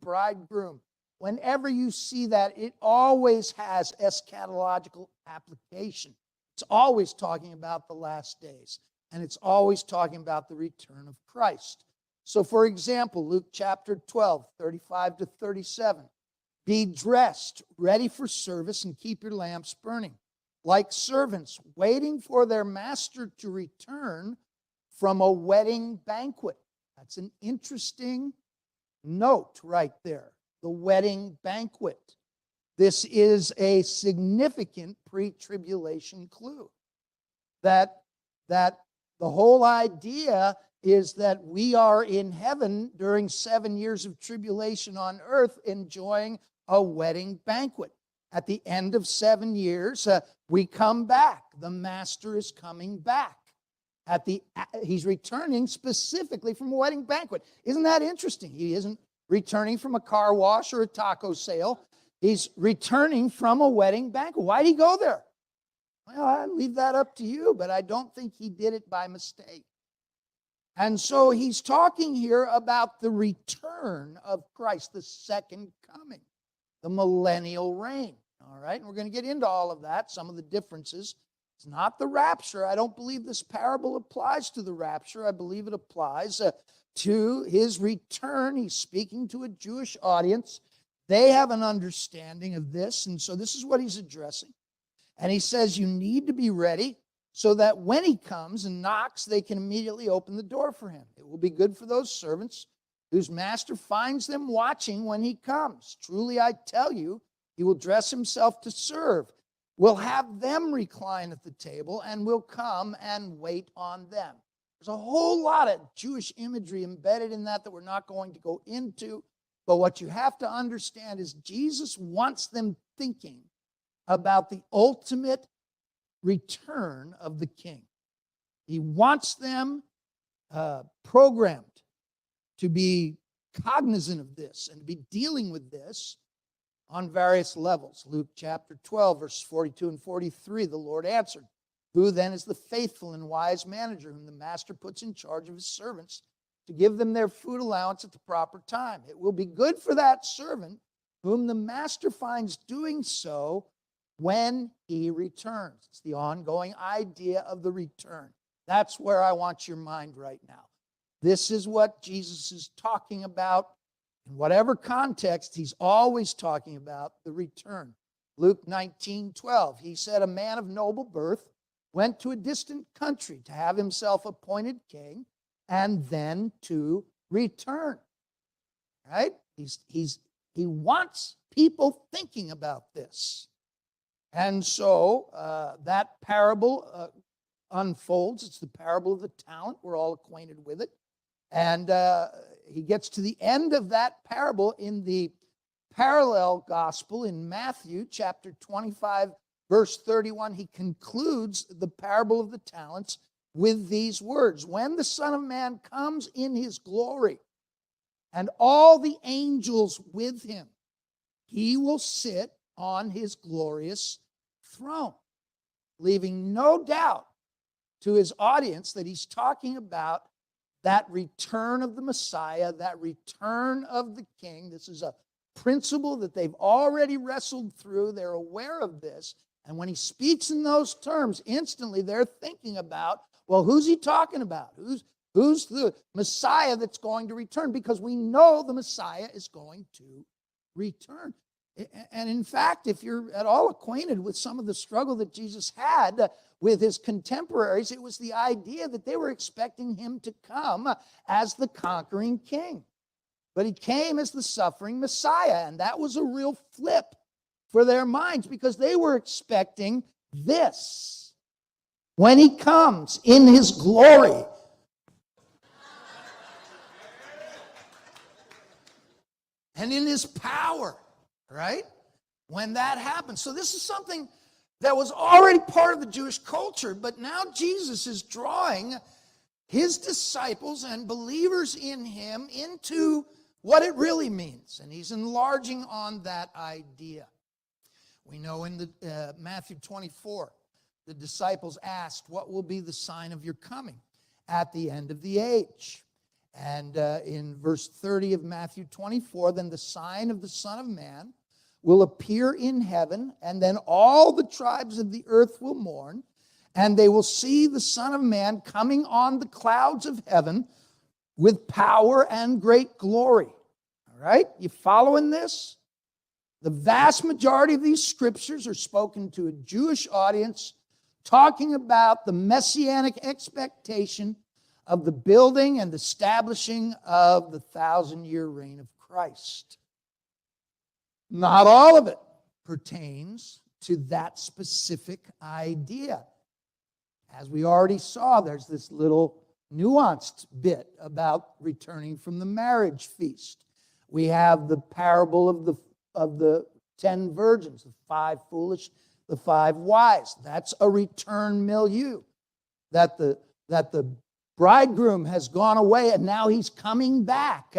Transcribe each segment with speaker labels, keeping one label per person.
Speaker 1: bridegroom. Whenever you see that, it always has eschatological application. It's always talking about the last days, and it's always talking about the return of Christ. So, for example, Luke chapter 12, 35 to 37. Be dressed, ready for service, and keep your lamps burning, like servants waiting for their master to return from a wedding banquet. That's an interesting note right there. The wedding banquet. This is a significant pre-tribulation clue. That the whole idea is that we are in heaven during 7 years of tribulation on earth enjoying a wedding banquet. At the end of 7 years, we come back. The master is coming back. He's returning specifically from a wedding banquet. Isn't that interesting? He isn't returning from a car wash or a taco sale. He's returning from a wedding banquet. Why'd he go there? Well, I leave that up to you, but I don't think he did it by mistake. And so he's talking here about the return of Christ, the second coming, the millennial reign. All right, and we're going to get into all of that, some of the differences. It's not the rapture. I don't believe this parable applies to the rapture. I believe it applies to his return. He's speaking to a Jewish audience. They have an understanding of this, and so this is what he's addressing. And he says you need to be ready so that when he comes and knocks, they can immediately open the door for him. It will be good for those servants whose master finds them watching when he comes. Truly, I tell you, he will dress himself to serve, will have them recline at the table, and will come and wait on them. There's a whole lot of Jewish imagery embedded in that we're not going to go into. But what you have to understand is Jesus wants them thinking about the ultimate return of the King. He wants them programmed to be cognizant of this and to be dealing with this on various levels. Luke chapter 12, verses 42 and 43, the Lord answered, "Who then is the faithful and wise manager whom the master puts in charge of his servants to give them their food allowance at the proper time? It will be good for that servant whom the master finds doing so when he returns." It's the ongoing idea of the return. That's where I want your mind right now. This is what Jesus is talking about. In whatever context, he's always talking about the return. Luke 19:12, he said, "A man of noble birth went to a distant country to have himself appointed king and then to return." Right? He wants people thinking about this. And so that parable unfolds. It's the parable of the talent. We're all acquainted with it. And he gets to the end of that parable in the parallel gospel in Matthew chapter 25, verse 31. He concludes the parable of the talents with these words: "When the Son of Man comes in his glory and all the angels with him, he will sit on his glorious throne," leaving no doubt to his audience that he's talking about that return of the Messiah, that return of the King. This is a principle that they've already wrestled through. They're aware of this. And when he speaks in those terms, instantly they're thinking about, well, who's he talking about? Who's the Messiah that's going to return? Because we know the Messiah is going to return. And in fact, if you're at all acquainted with some of the struggle that Jesus had with his contemporaries, it was the idea that they were expecting him to come as the conquering king. But he came as the suffering Messiah, and that was a real flip for their minds because they were expecting this. When he comes in his glory, and in his power, right? When that happens. So this is something that was already part of the Jewish culture, but now Jesus is drawing his disciples and believers in him into what it really means, and he's enlarging on that idea. We know in the Matthew 24, the disciples asked, "What will be the sign of your coming at the end of the age?" And in verse 30 of Matthew 24, then the sign of the Son of Man will appear in heaven, and then all the tribes of the earth will mourn, and they will see the Son of Man coming on the clouds of heaven with power and great glory. All right? You following this? The vast majority of these scriptures are spoken to a Jewish audience, talking about the messianic expectation of the building and establishing of the 1,000-year reign of Christ. Not all of it pertains to that specific idea. As we already saw, there's this little nuanced bit about returning from the marriage feast. We have the parable of the 10 virgins, the 5 foolish, the 5 wise. That's a return milieu. That the bridegroom has gone away and now he's coming back.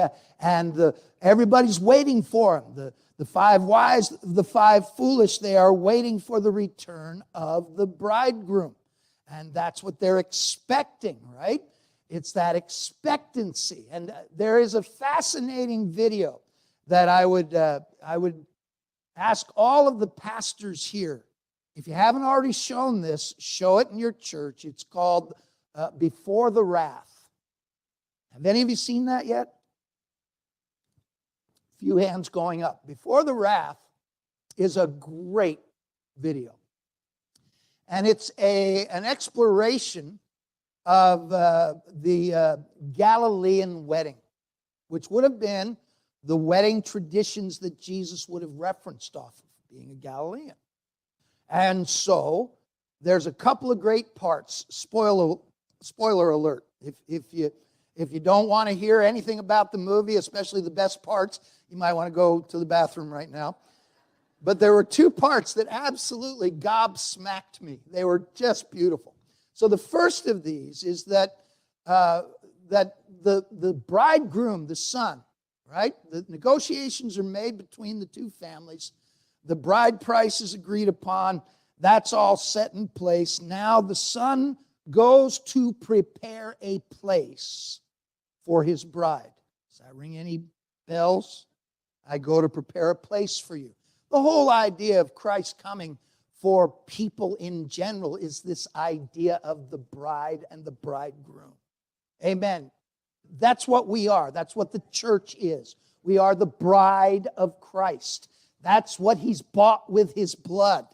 Speaker 1: Everybody's waiting for him. The 5 wise, the 5 foolish, they are waiting for the return of the bridegroom. And that's what they're expecting, right? It's that expectancy. And there is a fascinating video that I would ask all of the pastors here, if you haven't already shown this, show it in your church. It's called Before the Wrath. Have any of you seen that yet? A few hands going up. Before the Wrath is a great video. And it's an exploration of the Galilean wedding, which would have been the wedding traditions that Jesus would have referenced off of, being a Galilean. And so there's a couple of great parts. Spoiler alert. If you don't want to hear anything about the movie, especially the best parts, you might want to go to the bathroom right now. But there were 2 parts that absolutely gobsmacked me. They were just beautiful. So the first of these is that the bridegroom, the son, right? The negotiations are made between the 2 families. The bride price is agreed upon. That's all set in place. Now the son goes to prepare a place for his bride. Does that ring any bells? I go to prepare a place for you. The whole idea of Christ coming for people in general is this idea of the bride and the bridegroom. Amen. That's what we are. That's what the church is. We are the bride of Christ. That's what he's bought with his blood.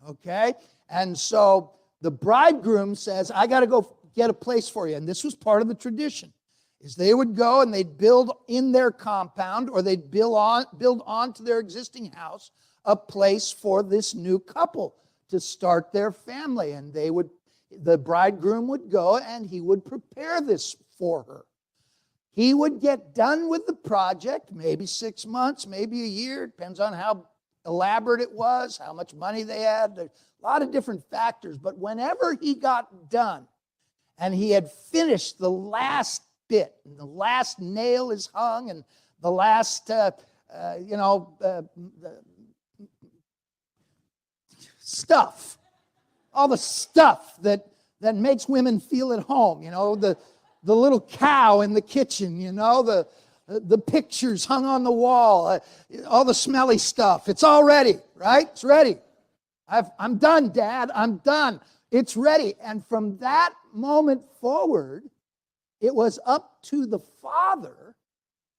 Speaker 1: Okay? And so the bridegroom says, I got to go get a place for you. And this was part of the tradition, is they would go and they'd build in their compound, or they'd build onto their existing house a place for this new couple to start their family. And the bridegroom would go and he would prepare this for her. He would get done with the project, maybe 6 months, maybe a year, depends on how elaborate it was, how much money they had. There's a lot of different factors. But whenever he got done and he had finished the last bit, and the last nail is hung, and the last, stuff, all the stuff that makes women feel at home, the little cow in the kitchen, the pictures hung on the wall, all the smelly stuff. It's all ready, right? It's ready. I'm done, Dad. I'm done. It's ready. And from that moment forward, it was up to the father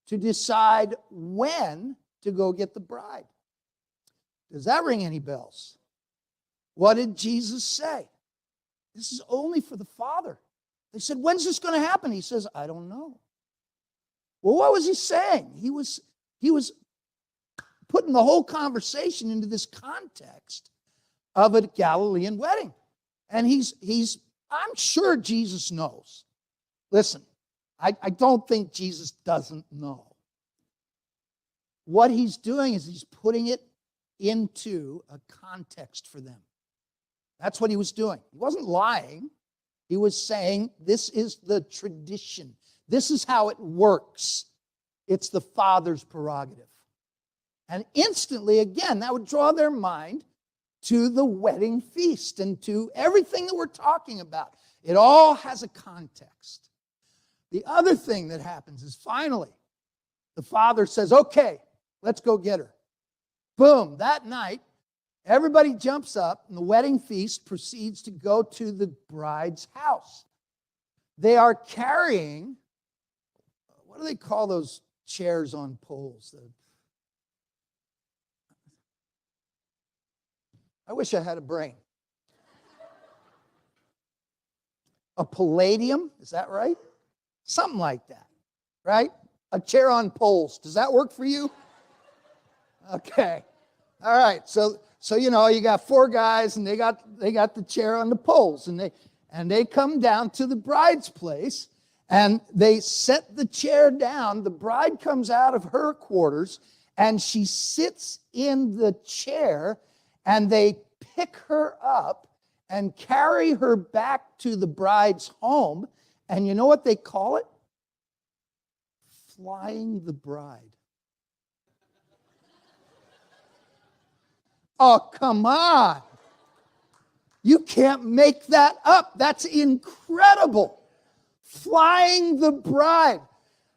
Speaker 1: to decide when to go get the bride. Does that ring any bells? What did Jesus say? This is only for the father. They said, when's this going to happen? He says, I don't know. Well, what was he saying? He was putting the whole conversation into this context of a Galilean wedding. And I'm sure Jesus knows. Listen, I don't think Jesus doesn't know. What he's doing is he's putting it into a context for them. That's what he was doing. He wasn't lying. He was saying, this is the tradition. This is how it works. It's the Father's prerogative. And instantly, again, that would draw their mind to the wedding feast and to everything that we're talking about. It all has a context. The other thing that happens is finally, the father says, okay, let's go get her. Boom, that night, everybody jumps up and the wedding feast proceeds to go to the bride's house. They are carrying, what do they call those chairs on poles? I wish I had a brain. A palladium, is that right? Something like that, right? A chair on poles. Does that work for you? Okay. All right. So you got four guys and they got the chair on the poles, and they come down to the bride's place and they set the chair down. The bride comes out of her quarters and she sits in the chair, and they pick her up and carry her back to the bride's home. And you know what they call it? Flying the bride. Oh, come on. You can't make that up. That's incredible. Flying the bride.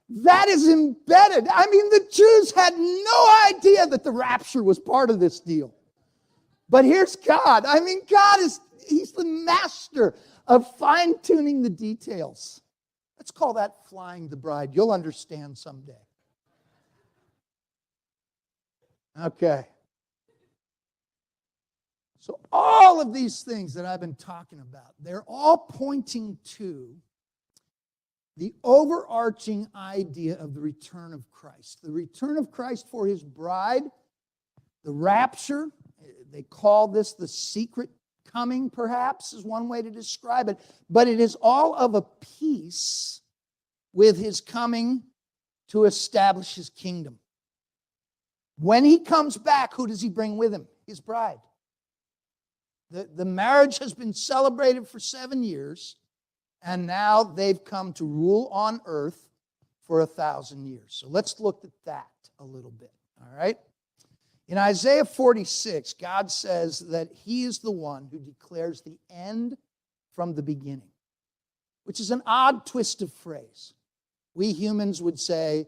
Speaker 1: That is embedded. I mean, the Jews had no idea that the rapture was part of this deal. But here's God. I mean, He's the master of fine-tuning the details. Let's call that flying the bride. You'll understand someday. Okay. So all of these things that I've been talking about, they're all pointing to the overarching idea of the return of Christ. The return of Christ for his bride, the rapture. They call this the secret coming, perhaps, is one way to describe it. But it is all of a piece with his coming to establish his kingdom. When he comes back, who does he bring with him? His bride. The marriage has been celebrated for 7 years, and now they've come to rule on earth for 1,000 years. So let's look at that a little bit, all right? In Isaiah 46, God says that he is the one who declares the end from the beginning, which is an odd twist of phrase. We humans would say,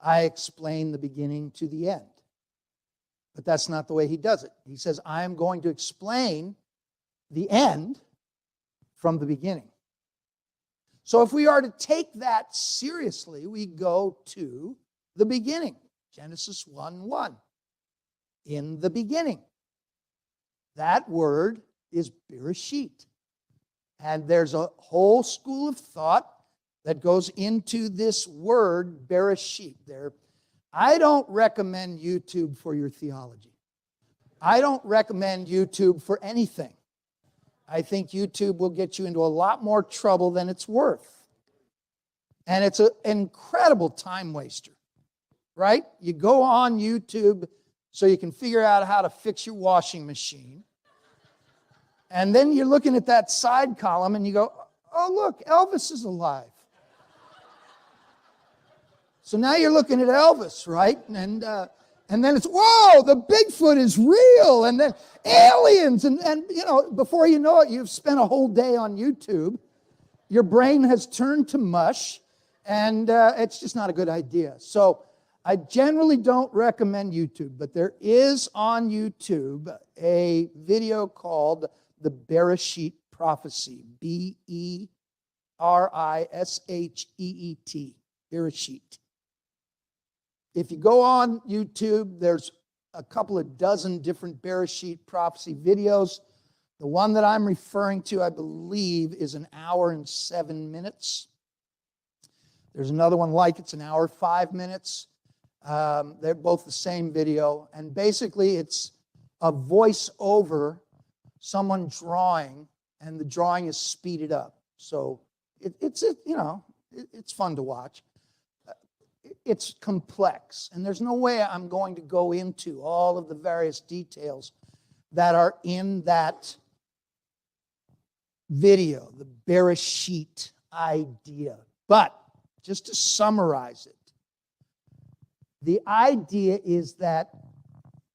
Speaker 1: I explain the beginning to the end. But that's not the way he does it. He says, I am going to explain the end from the beginning. So if we are to take that seriously, we go to the beginning. Genesis 1:1. In the beginning. That word is Bereshit. And there's a whole school of thought that goes into this word Bereshit. I don't recommend YouTube for your theology. I don't recommend YouTube for anything. I think YouTube will get you into a lot more trouble than it's worth. And it's an incredible time waster, right? You go on YouTube so you can figure out how to fix your washing machine. And then you're looking at that side column and you go, oh, look, Elvis is alive. So now you're looking at Elvis, right? And then it's, whoa, the Bigfoot is real. And then aliens. And before you know it, you've spent a whole day on YouTube. Your brain has turned to mush. And it's just not a good idea. So I generally don't recommend YouTube, but there is on YouTube a video called The Bereshit Prophecy, Berishheet, Bereshit. If you go on YouTube, there's a couple of dozen different Bereshit prophecy videos. The one that I'm referring to, I believe, is 1 hour and 7 minutes. There's another one like it's 1 hour, 5 minutes. They're both the same video. And basically, it's a voice-over, someone drawing, and the drawing is speeded up. So it's fun to watch. It's complex, and there's no way I'm going to go into all of the various details that are in that video, the Bereshit idea. But just to summarize it, the idea is that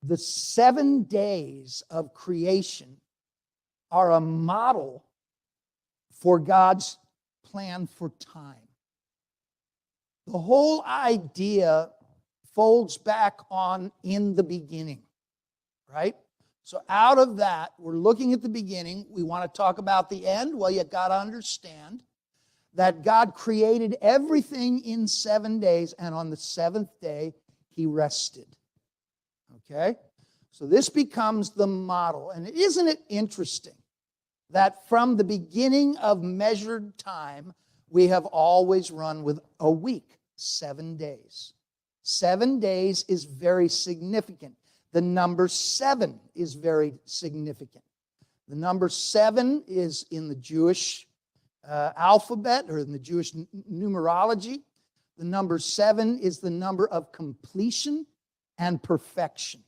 Speaker 1: the 7 days of creation are a model for God's plan for time. The whole idea folds back on in the beginning, right? So out of that, we're looking at the beginning. We want to talk about the end. Well, you got to understand that God created everything in 7 days, and on the seventh day, he rested. Okay? So this becomes the model. And isn't it interesting that from the beginning of measured time, we have always run with a week, 7 days. 7 days is very significant. The number 7 is very significant. The number 7 is in the Jewish alphabet or in the Jewish numerology. The number 7 is the number of completion and perfection.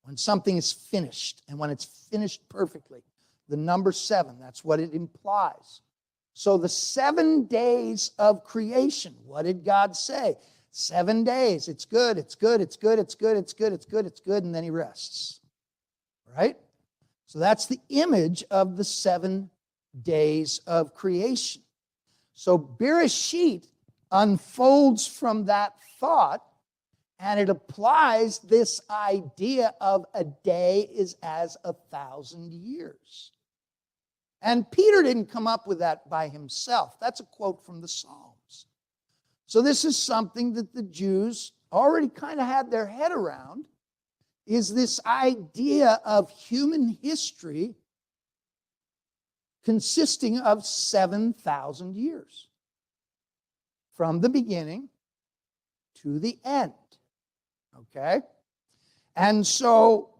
Speaker 1: When something is finished, and when it's finished perfectly, the number 7, that's what it implies. So the 7 days of creation, what did God say? 7 days, it's good, it's good, it's good, it's good, it's good, it's good, it's good, and then he rests. Right? So that's the image of the 7 days of creation. So Bereshit unfolds from that thought, and it applies this idea of a day is as 1,000 years. And Peter didn't come up with that by himself. That's a quote from the Psalms. So this is something that the Jews already kind of had their head around, is this idea of human history consisting of 7,000 years. From the beginning to the end. Okay? And so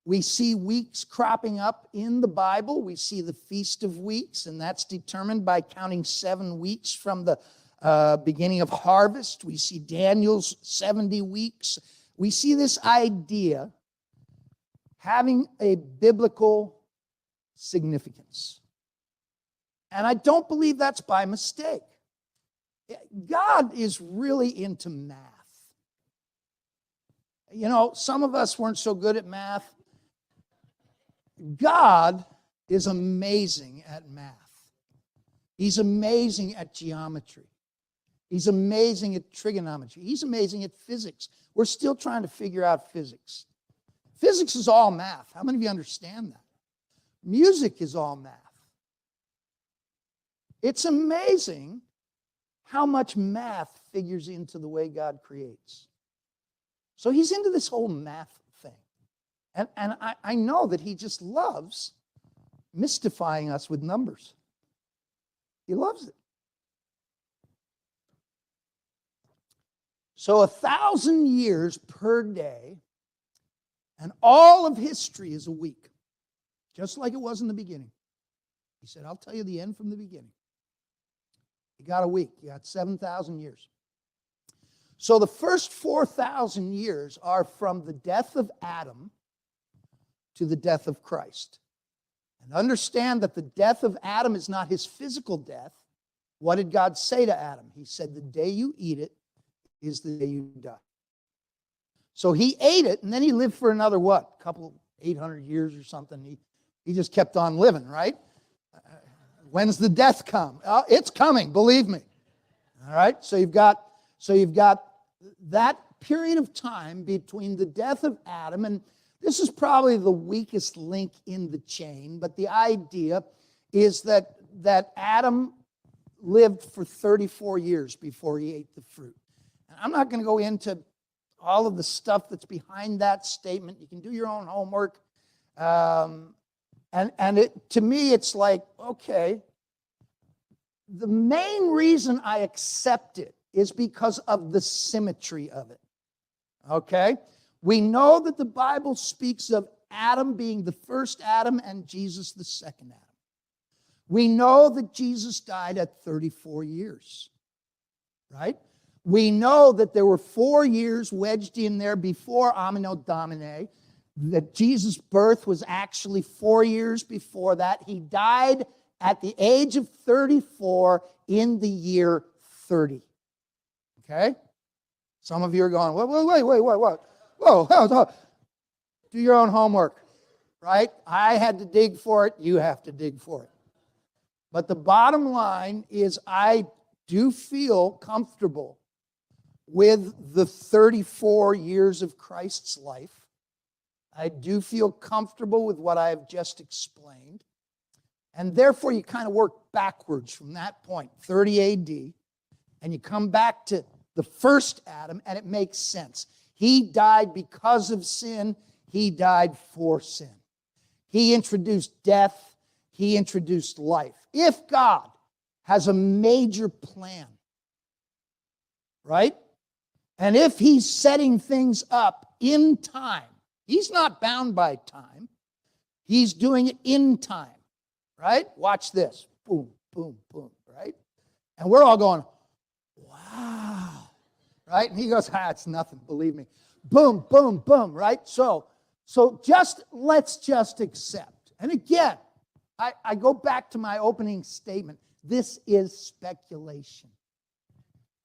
Speaker 1: we see weeks cropping up in the Bible. We see the Feast of Weeks, and that's determined by counting 7 weeks from the beginning of harvest. We see Daniel's 70 weeks. We see this idea having a biblical significance. And I don't believe that's by mistake. God is really into math. You know, some of us weren't so good at math. God is amazing at math. He's amazing at geometry. He's amazing at trigonometry. He's amazing at physics. We're still trying to figure out physics. Physics is all math. How many of you understand that? Music is all math. It's amazing how much math figures into the way God creates. So he's into this whole math thing. And I know that he just loves mystifying us with numbers. He loves it. So 1,000 years per day, and all of history is a week, just like it was in the beginning. He said, I'll tell you the end from the beginning. You got a week. You got 7,000 years. So the first 4,000 years are from the death of Adam to the death of Christ. And understand that the death of Adam is not his physical death. What did God say to Adam? He said, the day you eat it is the day you die. So he ate it, and then he lived for another, what, 800 years or something. He just kept on living, right? When's the death come? It's coming, believe me. All right? So you've got that period of time between the death of Adam, and this is probably the weakest link in the chain, but the idea is that Adam lived for 34 years before he ate the fruit. And I'm not going to go into all of the stuff that's behind that statement. You can do your own homework. To me, it's like, okay, the main reason I accept it is because of the symmetry of it. Okay? We know that the Bible speaks of Adam being the first Adam and Jesus the second Adam. We know that Jesus died at 34 years. Right? We know that there were 4 years wedged in there before Anno Domini, that Jesus' birth was actually 4 years before that. He died at the age of 34 in the year 30. Okay? Some of you are going, wait, what? Whoa. Do your own homework, right? I had to dig for it. You have to dig for it. But the bottom line is I do feel comfortable with the 34 years of Christ's life. I do feel comfortable with what I have just explained. And therefore, you kind of work backwards from that point, 30 AD, and you come back to the first Adam, and it makes sense. He died because of sin. He died for sin. He introduced death. He introduced life. If God has a major plan, right? And if he's setting things up in time, he's not bound by time. He's doing it in time, right? Watch this. Boom, boom, boom, right? And we're all going, wow, right? And he goes, it's nothing, believe me. Boom, boom, boom, right? So let's just accept. And again, I go back to my opening statement. This is speculation,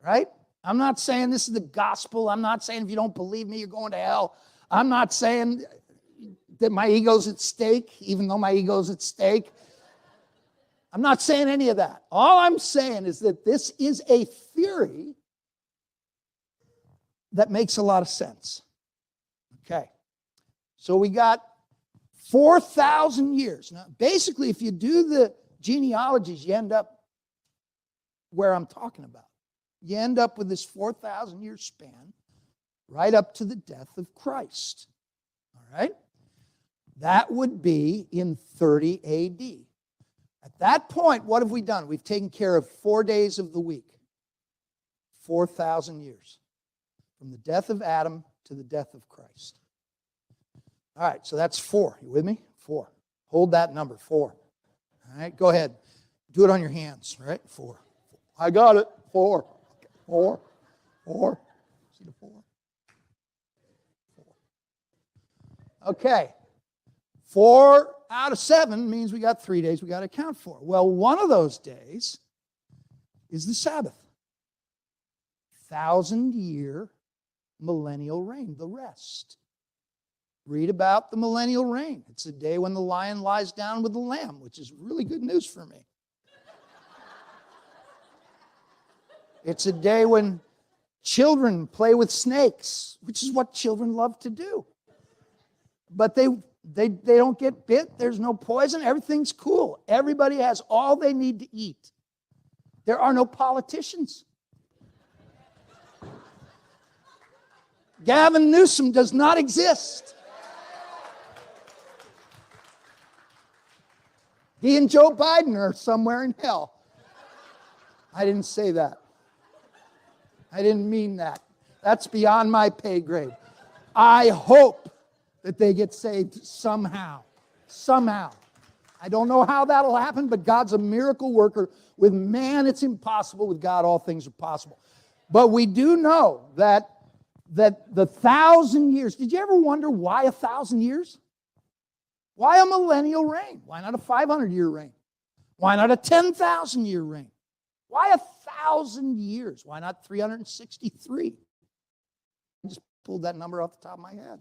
Speaker 1: right? I'm not saying this is the gospel. I'm not saying if you don't believe me, you're going to hell. I'm not saying that my ego's at stake, even though my ego's at stake. I'm not saying any of that. All I'm saying is that this is a theory that makes a lot of sense. Okay. So we got 4,000 years. Now, basically, if you do the genealogies, you end up where I'm talking about. You end up with this 4,000-year span right up to the death of Christ. All right? That would be in 30 AD. At that point, what have we done? We've taken care of 4 days of the week. 4,000 years. From the death of Adam to the death of Christ. All right, so that's 4. You with me? 4. Hold that number, 4. All right, go ahead. Do it on your hands, all right? 4. I got it. 4. 4. 4. See the 4? 4. Okay. 4 out of 7 means we got 3 days we got to account for. Well, one of those days is the Sabbath. 1,000-year millennial reign, the rest. Read about the millennial reign. It's a day when the lion lies down with the lamb, which is really good news for me. It's a day when children play with snakes, which is what children love to do. But they don't get bit. There's no poison. Everything's cool. Everybody has all they need to eat. There are no politicians. Gavin Newsom does not exist. He and Joe Biden are somewhere in hell. I didn't say that. I didn't mean that. That's beyond my pay grade. I hope that they get saved somehow. Somehow. I don't know how that'll happen, but God's a miracle worker. With man, it's impossible. With God, all things are possible. But we do know that the 1,000 years, did you ever wonder why 1,000 years? Why a millennial reign? Why not a 500-year reign? Why not a 10,000-year reign? Why 1,000 years? Why not 363? I just pulled that number off the top of my head.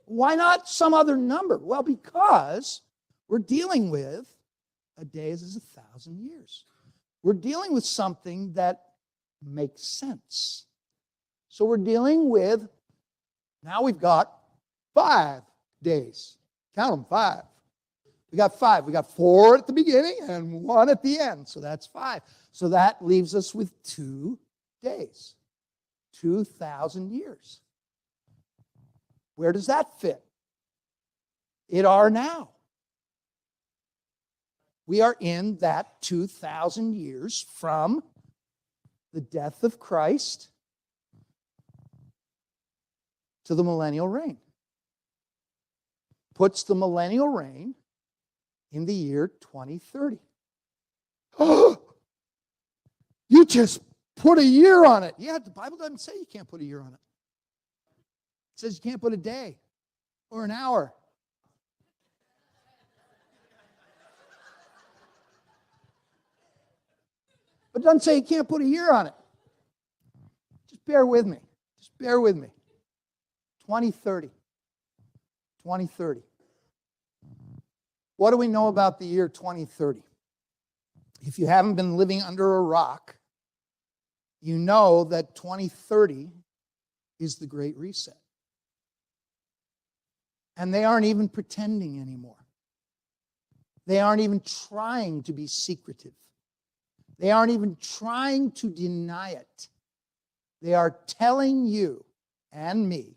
Speaker 1: Why not some other number? Well, because we're dealing with a day is 1,000 years. We're dealing with something that makes sense. So we're dealing with, now we've got 5 days. Count them, 5. We got 5. We got 4 at the beginning and 1 at the end. So that's 5. So that leaves us with 2 days. 2,000 years. Where does that fit? In our now. We are in that 2,000 years from the death of Christ to the millennial reign. Puts the millennial reign in the year 2030. Oh, you just put a year on it. Yeah, the Bible doesn't say you can't put a year on it. It says you can't put a day or an hour. But it doesn't say you can't put a year on it. Just bear with me. Just bear with me. 2030. 2030. What do we know about the year 2030? If you haven't been living under a rock, you know that 2030 is the Great Reset. And they aren't even pretending anymore. They aren't even trying to be secretive. They aren't even trying to deny it. They are telling you and me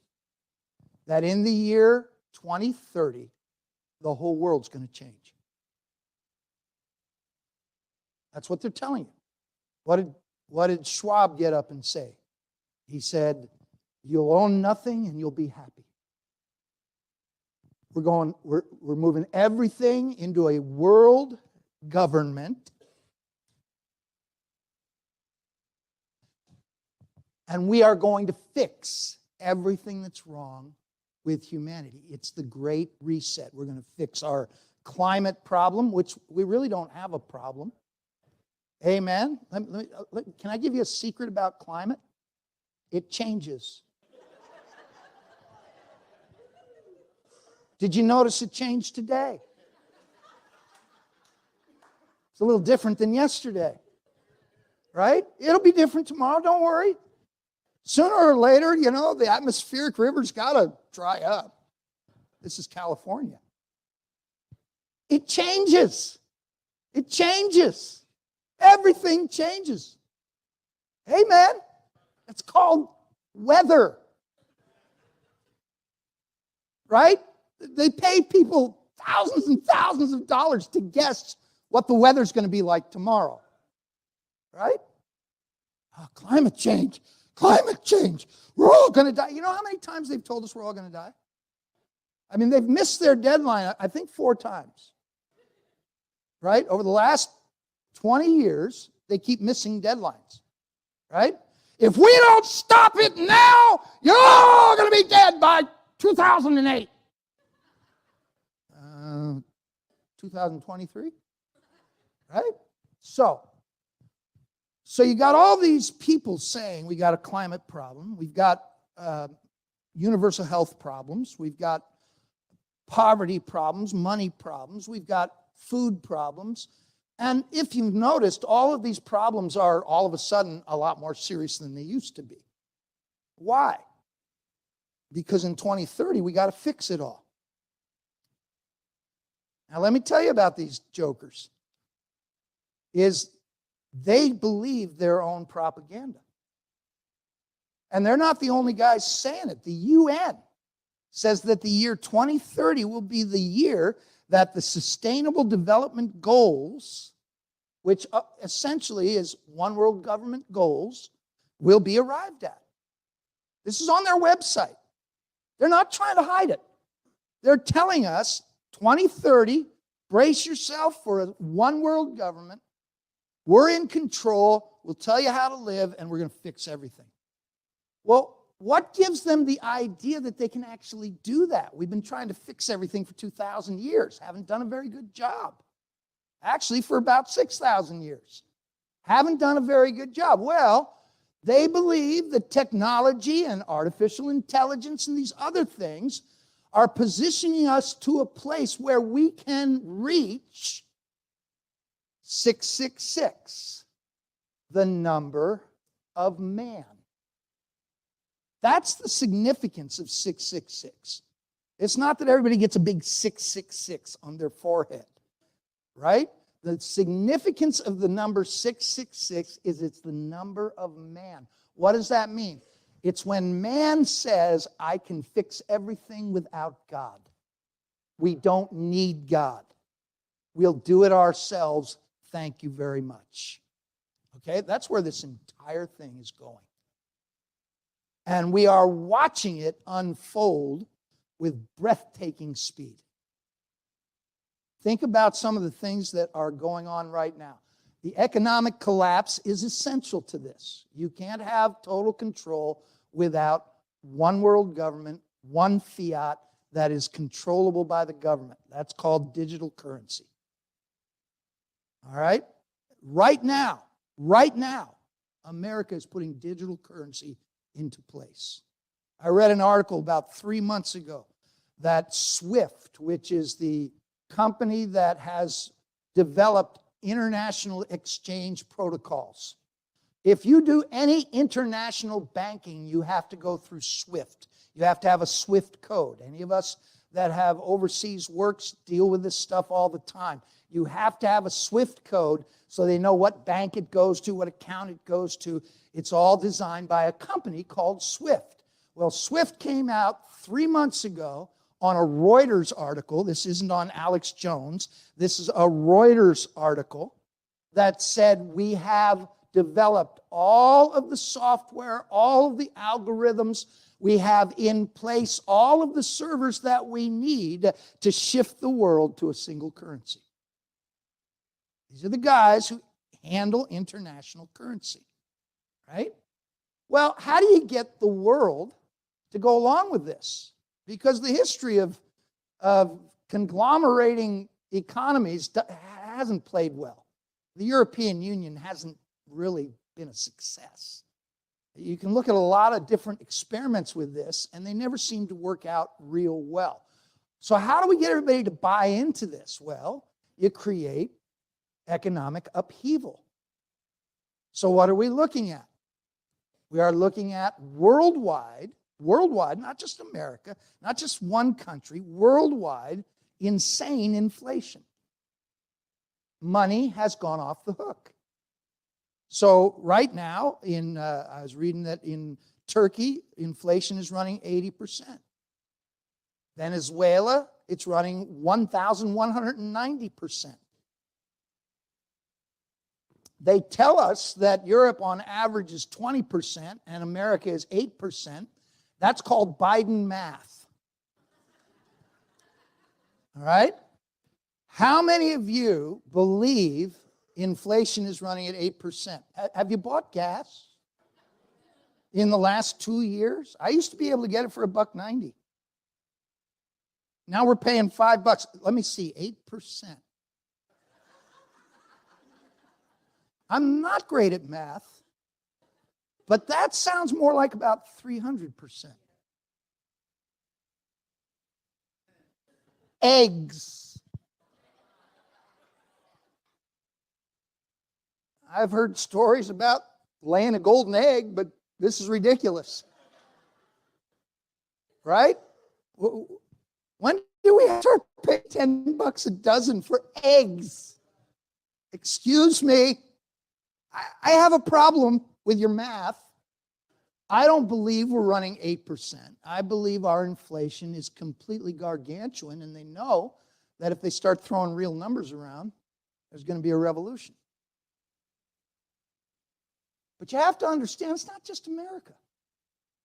Speaker 1: that in the year 2030, the whole world's going to change. That's what they're telling you. What did Schwab get up and say? He said, you'll own nothing and you'll be happy. We're moving everything into a world government. And we are going to fix everything that's wrong with humanity. It's the Great Reset. We're going to fix our climate problem, which we really don't have a problem. Amen? Can I give you a secret about climate? It changes. Did you notice it changed today? It's a little different than yesterday. Right? It'll be different tomorrow, don't worry. Sooner or later, the atmospheric river's got to dry up. This is California. It changes. It changes. Everything changes. Amen. It's called weather. Right? They pay people thousands and thousands of dollars to guess what the weather's going to be like tomorrow. Right? Oh, climate change. Climate change. We're all going to die. You know how many times they've told us we're all going to die? I mean, they've missed their deadline, I think 4 times. Right? Over the last 20 years, they keep missing deadlines. Right? If we don't stop it now, you're all going to be dead by 2008. 2023? Right? So you got all these people saying we got a climate problem, we've got universal health problems, we've got poverty problems, money problems, we've got food problems. And if you've noticed, all of these problems are all of a sudden a lot more serious than they used to be. Why? Because in 2030, we got to fix it all. Now, let me tell you about these jokers. They believe their own propaganda. And they're not the only guys saying it. The UN says that the year 2030 will be the year that the Sustainable Development Goals, which essentially is one world government goals, will be arrived at. This is on their website. They're not trying to hide it. They're telling us 2030, brace yourself for a one world government. We're in control. We'll tell you how to live, and we're going to fix everything. Well, what gives them the idea that they can actually do that? We've been trying to fix everything for 2,000 years. Haven't done a very good job. Actually, for about 6,000 years. Haven't done a very good job. Well, they believe that technology and artificial intelligence and these other things are positioning us to a place where we can reach 666, the number of man. That's the significance of 666. It's not that everybody gets a big 666 on their forehead, right? The significance of the number 666 is it's the number of man. What does that mean? It's when man says, I can fix everything without God. We don't need God. We'll do it ourselves. Thank you very much. Okay, that's where this entire thing is going. And we are watching it unfold with breathtaking speed. Think about some of the things that are going on right now. The economic collapse is essential to this. You can't have total control without one world government, one fiat that is controllable by the government. That's called digital currency. All right? Right now, America is putting digital currency into place. I read an article about 3 months ago that SWIFT, which is the company that has developed international exchange protocols, If you do any international banking, you have to go through SWIFT. You have to have a SWIFT code. Any of us that have overseas works deal with this stuff all the time. You have to have a SWIFT code so they know what bank it goes to, what account it goes to. It's all designed by a company called SWIFT. Well, SWIFT came out 3 months ago on a Reuters article. This isn't on Alex Jones. This is a Reuters article that said we have developed all of the software, all of the algorithms. We have in place all of the servers that we need to shift the world to a single currency. These are the guys who handle international currency, right? Well, how do you get the world to go along with this? Because the history of conglomerating economies hasn't played well. The European Union hasn't really been a success. You can look at a lot of different experiments with this, and they never seem to work out real well. So how do we get everybody to buy into this? Well, you create economic upheaval. So what are we looking at? We are looking at worldwide, not just America, not just one country, worldwide, insane inflation. Money has gone off the hook. So right now, I was reading that in Turkey, inflation is running 80%. Venezuela, it's running 1,190%. They tell us that Europe on average is 20% and America is 8%. That's called Biden math. All right? How many of you believe inflation is running at 8%? Have you bought gas in the last 2 years? I used to be able to get it for $1.90. Now we're paying $5. Let me see, 8%. I'm not great at math, but that sounds more like about 300%. Eggs. I've heard stories about laying a golden egg, but this is ridiculous. Right? When do we start paying $10 a dozen for eggs? Excuse me. I have a problem with your math. I don't believe we're running 8%. I believe our inflation is completely gargantuan, and they know that if they start throwing real numbers around, there's going to be a revolution. But you have to understand, it's not just America.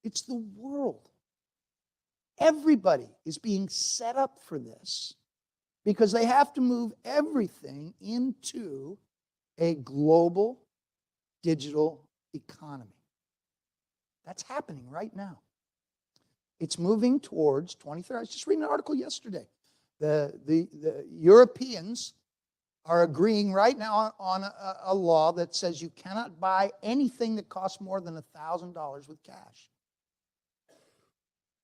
Speaker 1: It's the world. Everybody is being set up for this because they have to move everything into a global digital economy. That's happening right now. It's moving towards 2030. I was just reading an article yesterday. The Europeans are agreeing right now on a law that says you cannot buy anything that costs more than $1,000 with cash.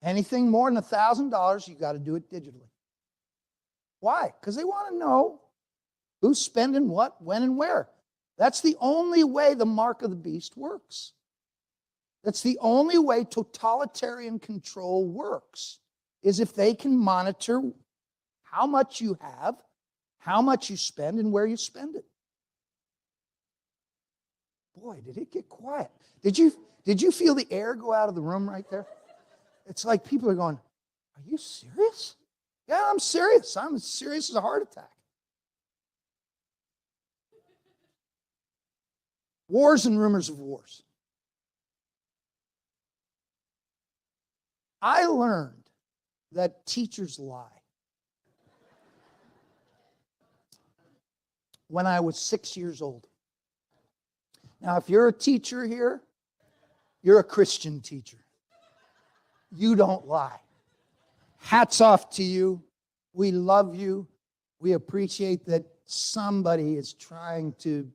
Speaker 1: Anything more than $1,000, you got to do it digitally. Why? Because they want to know who's spending what, when, and where. That's the only way the mark of the beast works. That's the only way totalitarian control works, is if they can monitor how much you have, how much you spend, and where you spend it. Boy, did it get quiet. Did you feel the air go out of the room right there? It's like people are going, are you serious? Yeah, I'm serious. I'm as serious as a heart attack. Wars and rumors of wars. I learned that teachers lie. When I was 6 years old. Now, if you're a teacher here, you're a Christian teacher. You don't lie. Hats off to you. We love you. We appreciate that somebody is trying to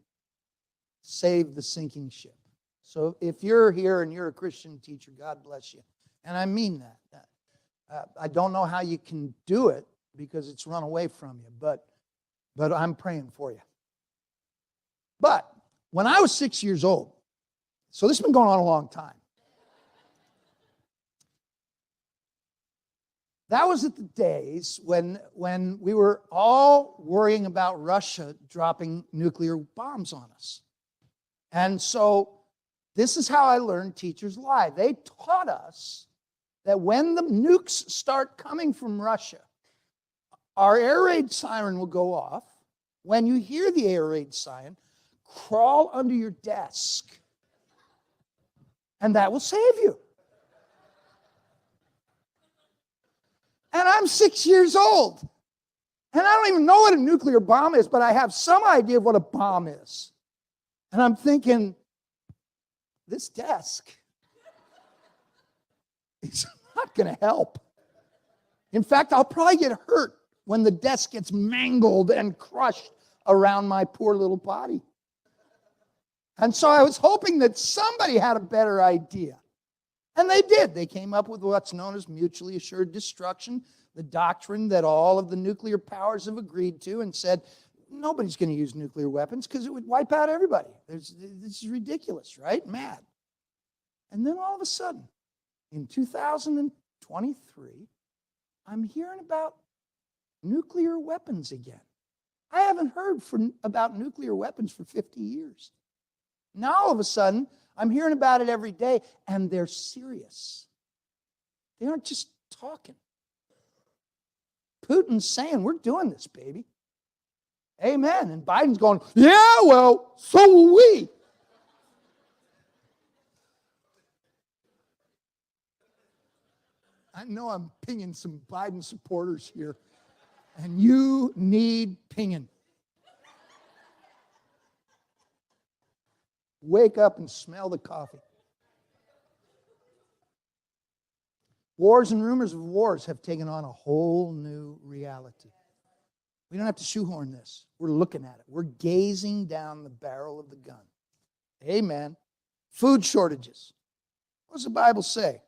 Speaker 1: save the sinking ship. So if you're here and you're a Christian teacher, God bless you. And I mean that. I don't know how you can do it because it's run away from you, but I'm praying for you. But when I was 6 years old, So this has been going on a long time. That was at the days when we were all worrying about Russia dropping nuclear bombs on us. And so this is how I learned teachers lie. They taught us that when the nukes start coming from Russia, our air raid siren will go off. When you hear the air raid siren, crawl under your desk, and that will save you. And I'm 6 years old. And I don't even know what a nuclear bomb is, but I have some idea of what a bomb is. And I'm thinking, this desk is not going to help. In fact, I'll probably get hurt when the desk gets mangled and crushed around my poor little body. And so I was hoping that somebody had a better idea. And they did. They came up with what's known as mutually assured destruction, the doctrine that all of the nuclear powers have agreed to, and said, nobody's going to use nuclear weapons because it would wipe out everybody. This is ridiculous, right? Mad. And then all of a sudden, in 2023, I'm hearing about nuclear weapons again. I haven't heard about nuclear weapons for 50 years. Now all of a sudden, I'm hearing about it every day, and they're serious. They aren't just talking. Putin's saying, we're doing this, baby. Amen. And Biden's going, yeah, well, so will we. I know I'm pinging some Biden supporters here, and you need pinging. Wake up and smell the coffee. Wars and rumors of wars have taken on a whole new reality. We don't have to shoehorn this. We're looking at it. We're gazing down the barrel of the gun. Amen. Food shortages. What does the Bible say?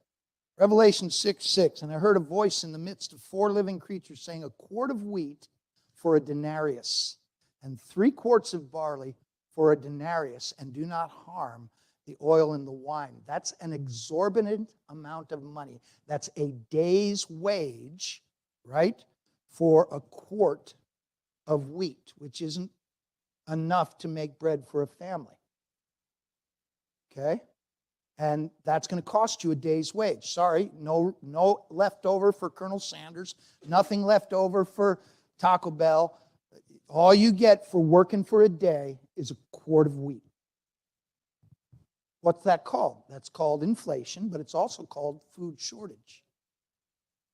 Speaker 1: Revelation 6:6. And I heard a voice in the midst of 4 living creatures saying, a quart of wheat for a denarius, and 3 quarts of barley for a denarius, and do not harm the oil and the wine. That's an exorbitant amount of money. That's a day's wage, right, for a quart of wheat, which isn't enough to make bread for a family. Okay? And that's going to cost you a day's wage. Sorry, no leftover for Colonel Sanders, nothing left over for Taco Bell. All you get for working for a day is a quart of wheat. What's that called? That's called inflation, but it's also called food shortage.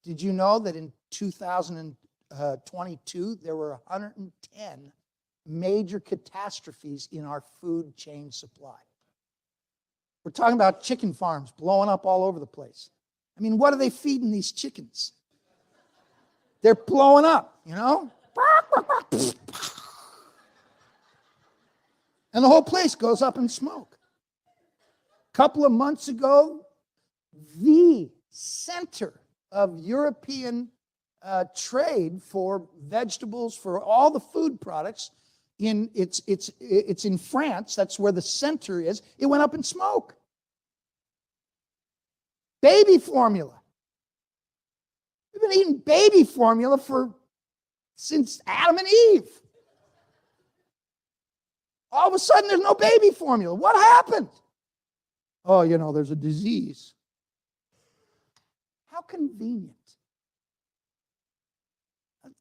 Speaker 1: Did you know that in 2022, there were 110 major catastrophes in our food chain supply? We're talking about chicken farms blowing up all over the place. I mean, what are they feeding these chickens? They're blowing up, you know? And the whole place goes up in smoke. A couple of months ago, the center of European trade for vegetables, for all the food products, it's in France. That's where the center is. It went up in smoke. Baby formula. We've been eating baby formula since Adam and Eve. All of a sudden, there's no baby formula. What happened? Oh, there's a disease. How convenient.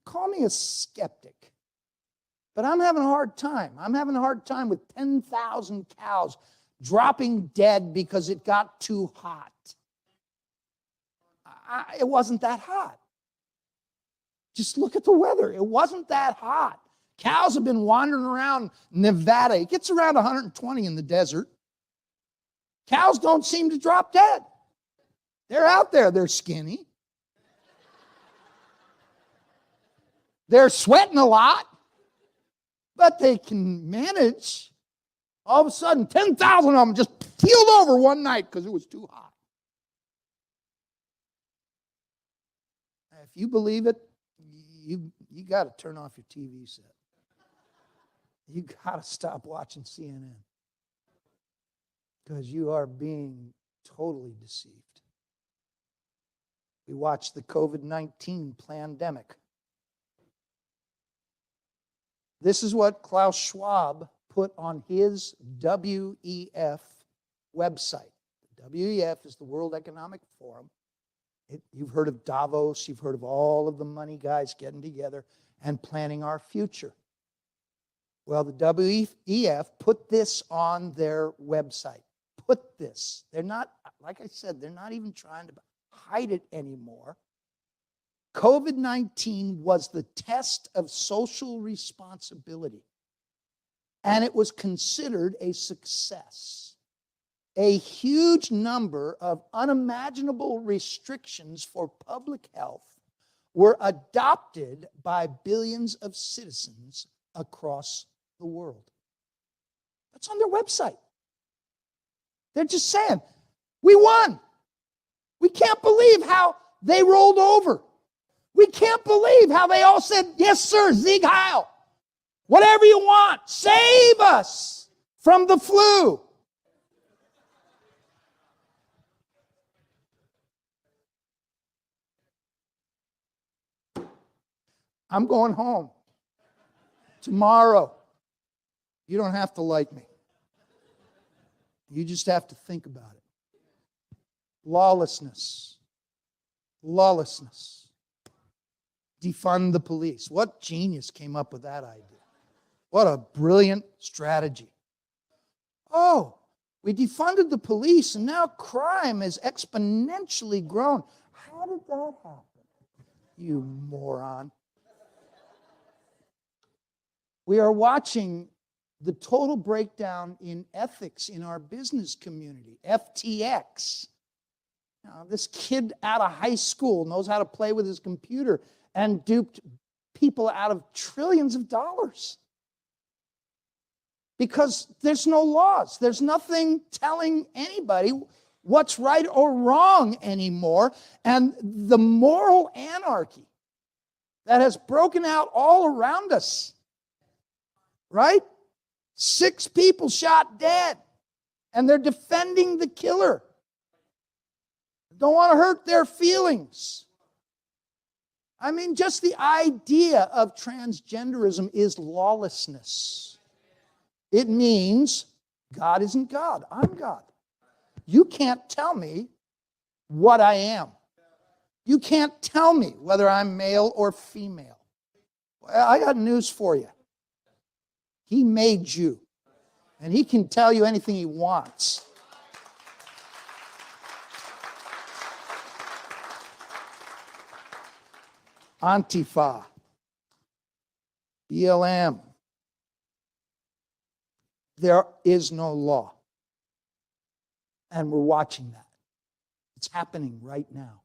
Speaker 1: Call me a skeptic, but I'm having a hard time. I'm having a hard time with 10,000 cows dropping dead because it got too hot. It wasn't that hot. Just look at the weather. It wasn't that hot. Cows have been wandering around Nevada. It gets around 120 in the desert. Cows don't seem to drop dead. They're out there. They're skinny. They're sweating a lot, but they can manage. All of a sudden, 10,000 of them just keeled over one night because it was too hot. If you believe it, you got to turn off your TV set. You got to stop watching CNN. because you are being totally deceived. We watched the COVID-19 pandemic. This is what Klaus Schwab put on his WEF website. WEF is the World Economic Forum. You've heard of Davos. You've heard of all of the money guys getting together and planning our future. Well, the WEF put this on their website. Put this. They're not, like I said, they're not even trying to hide it anymore. COVID-19 was the test of social responsibility, and it was considered a success. A huge number of unimaginable restrictions for public health were adopted by billions of citizens across the world. That's on their website. They're just saying, we won. We can't believe how they rolled over. We can't believe how they all said, yes, sir, Sieg Heil. Whatever you want, save us from the flu. I'm going home tomorrow. You don't have to like me. You just have to think about it. Lawlessness. Lawlessness. Defund the police. What genius came up with that idea? What a brilliant strategy. Oh, we defunded the police and now crime has exponentially grown. How did that happen? You moron. We are watching the total breakdown in ethics in our business community, FTX. Now, this kid out of high school knows how to play with his computer and duped people out of trillions of dollars. Because there's no laws. There's nothing telling anybody what's right or wrong anymore. And the moral anarchy that has broken out all around us, right? 6 people shot dead, and they're defending the killer. Don't want to hurt their feelings. I mean, just the idea of transgenderism is lawlessness. It means God isn't God. I'm God. You can't tell me what I am. You can't tell me whether I'm male or female. Well, I got news for you. He made you, and he can tell you anything he wants. Antifa, BLM. There is no law. And we're watching that. It's happening right now.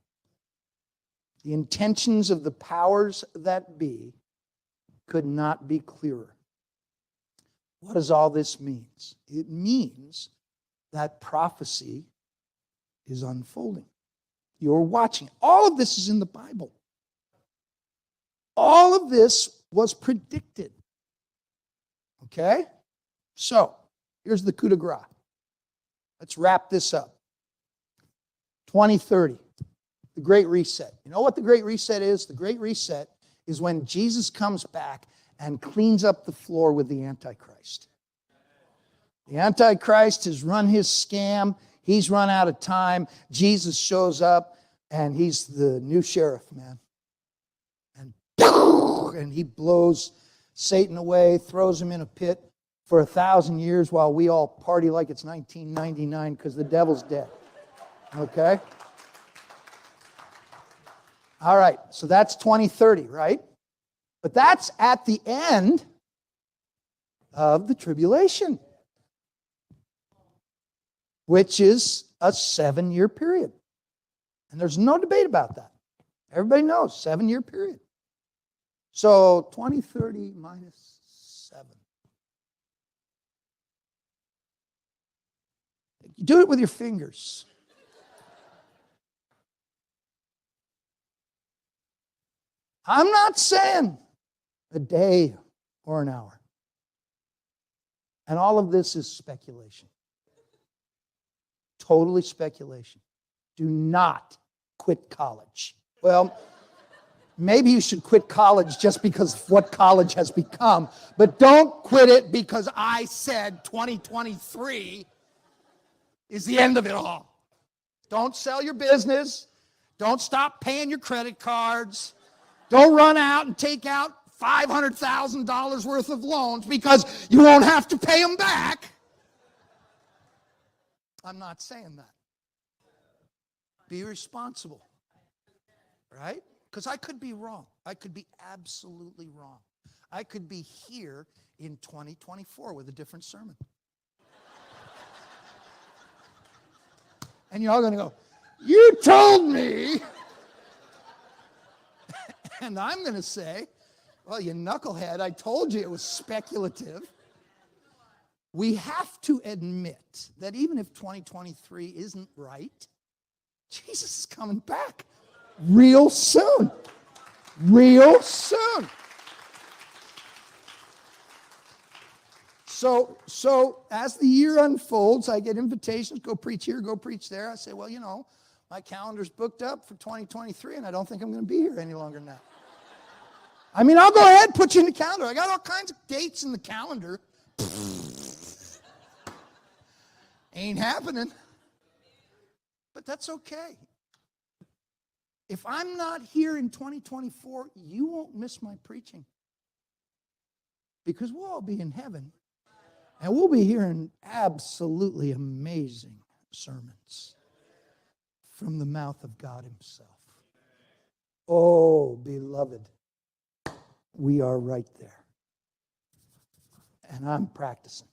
Speaker 1: The intentions of the powers that be could not be clearer. What does all this mean? It means that prophecy is unfolding. You're watching. All of this is in the Bible. All of this was predicted. Okay? So, here's the coup de grace. Let's wrap this up. 2030, the Great Reset. You know what the Great Reset is? The Great Reset is when Jesus comes back and cleans up the floor with the Antichrist. The Antichrist has run his scam. He's run out of time. Jesus shows up, and he's the new sheriff, man. And he blows Satan away, throws him in a pit for 1,000 years while we all party like it's 1999 because the devil's dead. Okay? All right, so that's 2030, right? But that's at the end of the tribulation, which is a 7-year period. And there's no debate about that. Everybody knows, 7-year period. So 2030 minus 7. Do it with your fingers. I'm not saying a day or an hour. And all of this is speculation. totally speculation. Do not quit college. Well, maybe you should quit college just because of what college has become, but don't quit it because I said 2023 is the end of it all. Don't sell your business. Don't stop paying your credit cards. Don't run out and take out $500,000 worth of loans because you won't have to pay them back. I'm not saying that. Be responsible, right? Because I could be wrong. I could be absolutely wrong. I could be here in 2024 with a different sermon. And you're all going to go, you told me. And I'm going to say, well, you knucklehead, I told you it was speculative. We have to admit that even if 2023 isn't right, Jesus is coming back real soon. Real soon. So as the year unfolds, I get invitations, go preach here, go preach there. I say, well, you know, my calendar's booked up for 2023, and I don't think I'm going to be here any longer than that. I mean, I'll go ahead and put you in the calendar. I got all kinds of dates in the calendar. Ain't happening. But that's okay. If I'm not here in 2024, you won't miss my preaching. Because we'll all be in heaven. And we'll be hearing absolutely amazing sermons from the mouth of God himself. Oh, beloved, we are right there. And I'm practicing.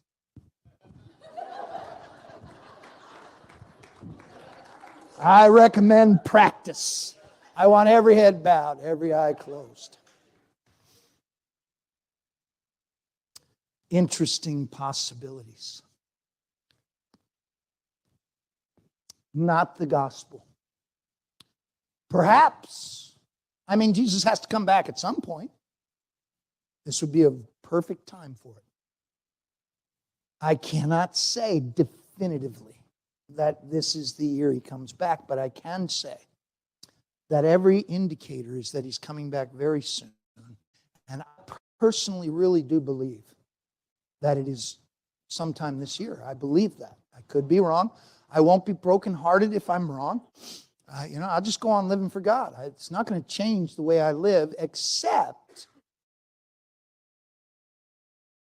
Speaker 1: I recommend practice. I want every head bowed, every eye closed. Interesting possibilities. Not the gospel. Perhaps, I mean, Jesus has to come back at some point. This would be a perfect time for it. I cannot say definitively that this is the year he comes back, but I can say that every indicator is that he's coming back very soon. And I personally really do believe that it is sometime this year. I believe that. I could be wrong. I won't be brokenhearted if I'm wrong. I'll just go on living for God. It's not going to change the way I live, except